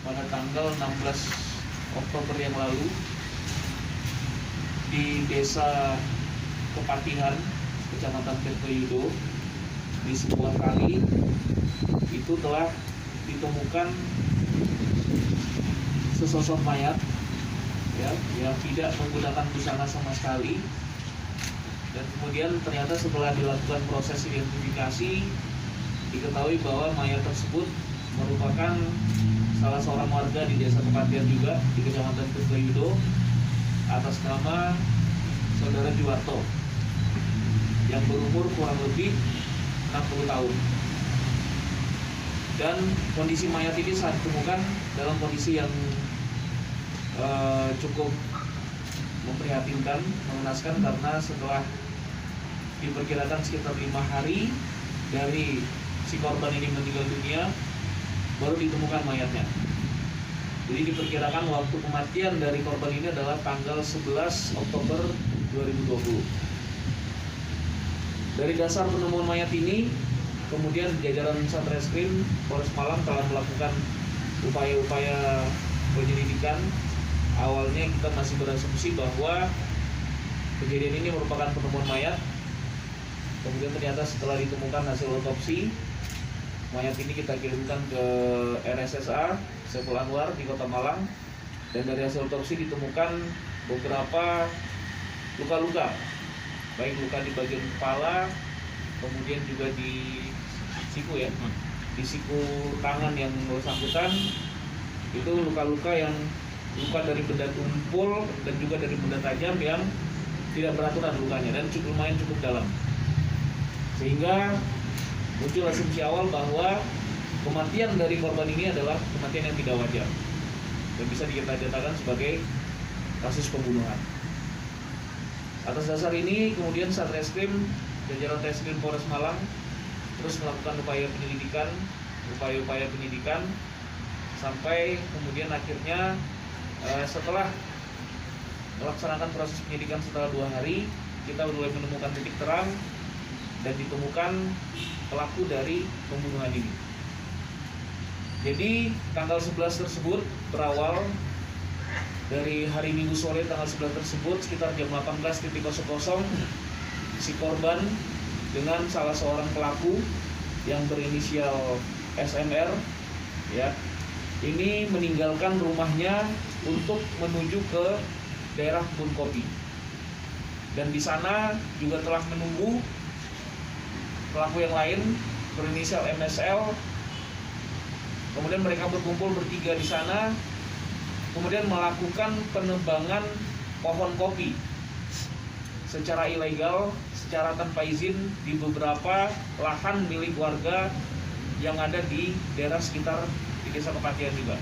pada tanggal 16 Oktober yang lalu di Desa Kepatihan, Kecamatan Tirtoyudo, di sebuah kali itu telah ditemukan sesosok mayat ya, yang tidak menggunakan busana sama sekali. Dan kemudian ternyata setelah dilakukan proses identifikasi, diketahui bahwa mayat tersebut merupakan salah seorang warga di Desa Kepatihan juga di Kecamatan Tirtoyudo atas nama Saudara Juwarto yang berumur kurang lebih 60 tahun. Dan kondisi mayat ini saat ditemukan dalam kondisi yang cukup memprihatinkan, mengenaskan, karena setelah diperkirakan sekitar 5 hari dari si korban ini meninggal dunia baru ditemukan mayatnya. Jadi diperkirakan waktu kematian dari korban ini adalah tanggal 11 Oktober 2020. Dari dasar penemuan mayat ini, kemudian jajaran Satreskrim Polres Malang telah melakukan upaya-upaya penyelidikan. Awalnya kita masih berasumsi bahwa kejadian ini merupakan penemuan mayat. Kemudian ternyata setelah ditemukan hasil otopsi, mayat ini kita kirimkan ke RSSA Saiful Anwar di Kota Malang. Dan dari hasil otopsi ditemukan beberapa luka-luka, baik luka di bagian kepala, kemudian juga di siku ya, di siku tangan yang bersangkutan. Itu luka-luka yang luka dari benda tumpul dan juga dari benda tajam yang tidak beraturan lukanya dan lumayan cukup dalam, sehingga muncul asumsi awal bahwa kematian dari korban ini adalah kematian yang tidak wajar dan bisa dikatakan sebagai kasus pembunuhan. Atas dasar ini kemudian Satreskrim jajaran Reskrim Polres Malang terus melakukan upaya-upaya penyidikan sampai kemudian akhirnya setelah melaksanakan proses penyidikan setelah 2 hari, kita mulai menemukan titik terang dan ditemukan pelaku dari pembunuhan ini. Jadi tanggal 11 tersebut berawal dari hari Minggu sore tanggal 11 tersebut sekitar jam 18.00 si korban dengan salah seorang pelaku yang berinisial SMR ya, ini meninggalkan rumahnya untuk menuju ke daerah kebun kopi. Dan di sana juga telah menunggu pelaku yang lain berinisial MSL. Kemudian mereka berkumpul bertiga di sana, kemudian melakukan penebangan pohon kopi secara ilegal, secara tanpa izin di beberapa lahan milik warga yang ada di daerah sekitar di Desa Kepatihan juga.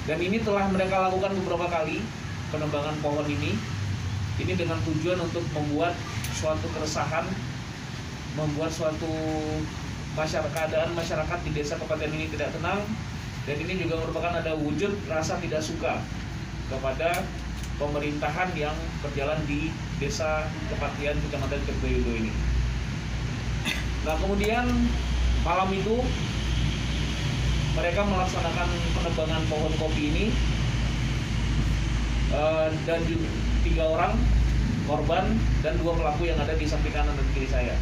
Dan ini telah mereka lakukan beberapa kali penebangan pohon ini dengan tujuan untuk membuat suatu keresahan, membuat suatu keadaan masyarakat di Desa Kepatihan ini tidak tenang. Dan ini juga merupakan ada wujud rasa tidak suka kepada pemerintahan yang berjalan di Desa Kepatihan Kecamatan Tirtoyudo ini. Nah, kemudian malam itu mereka melaksanakan penebangan pohon kopi ini dan juga 3 orang korban dan 2 pelaku yang ada di samping kanan dan kiri saya.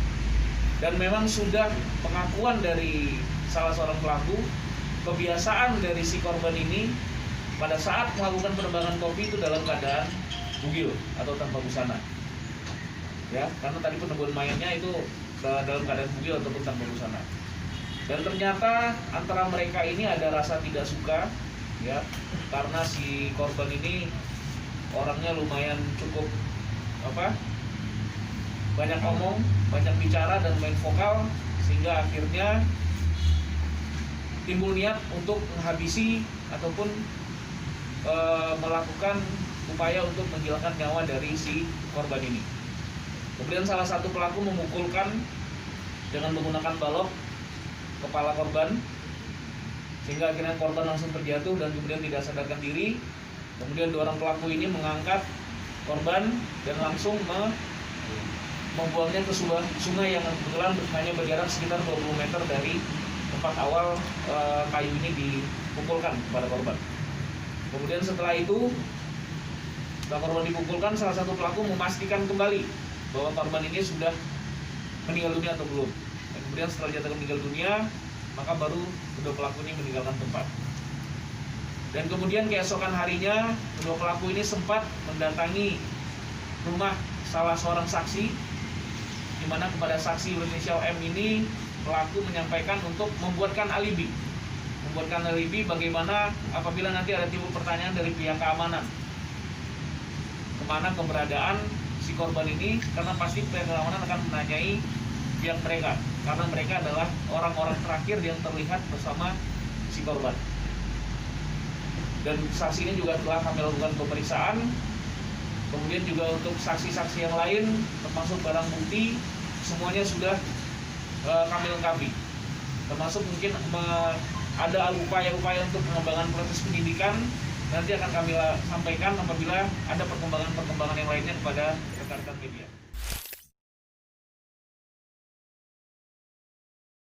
Dan memang sudah pengakuan dari salah seorang pelaku, kebiasaan dari si korban ini pada saat melakukan penebangan kopi itu dalam keadaan bugil atau tanpa busana. Ya, karena tadi penemuan mayatnya itu dalam keadaan bugil ataupun tanpa busana. Dan ternyata antara mereka ini ada rasa tidak suka ya, karena si korban ini orangnya lumayan cukup banyak ngomong, banyak bicara dan main vokal, sehingga akhirnya timbul niat untuk menghabisi ataupun melakukan upaya untuk menghilangkan nyawa dari si korban ini. Kemudian salah satu pelaku memukulkan dengan menggunakan balok kepala korban, sehingga akhirnya korban langsung terjatuh dan kemudian tidak sadarkan diri. Kemudian 2 orang pelaku ini mengangkat korban dan langsung membuangnya ke sebuah sungai yang kebetulan hanya berjarak sekitar 20 meter dari tempat tempat awal kayu ini dipukulkan kepada korban. Kemudian setelah itu, setelah korban dipukulkan, salah satu pelaku memastikan kembali bahwa korban ini sudah meninggal dunia atau belum. Dan kemudian setelah dinyatakan meninggal dunia, maka baru kedua pelaku ini meninggalkan tempat. Dan kemudian keesokan harinya, kedua pelaku ini sempat mendatangi rumah salah seorang saksi, di mana kepada saksi berinisial M ini pelaku menyampaikan untuk membuatkan alibi bagaimana apabila nanti ada timbul pertanyaan dari pihak keamanan kemana keberadaan si korban ini, karena pasti pihak keamanan akan menanyai pihak mereka, karena mereka adalah orang-orang terakhir yang terlihat bersama si korban. Dan saksi ini juga telah kami lakukan pemeriksaan. Kemudian juga untuk saksi-saksi yang lain, termasuk barang bukti, semuanya sudah kami lengkapi. Termasuk mungkin ada upaya-upaya untuk pengembangan proses penyidikan, nanti akan kami sampaikan apabila ada perkembangan-perkembangan yang lainnya kepada rekan-rekan media.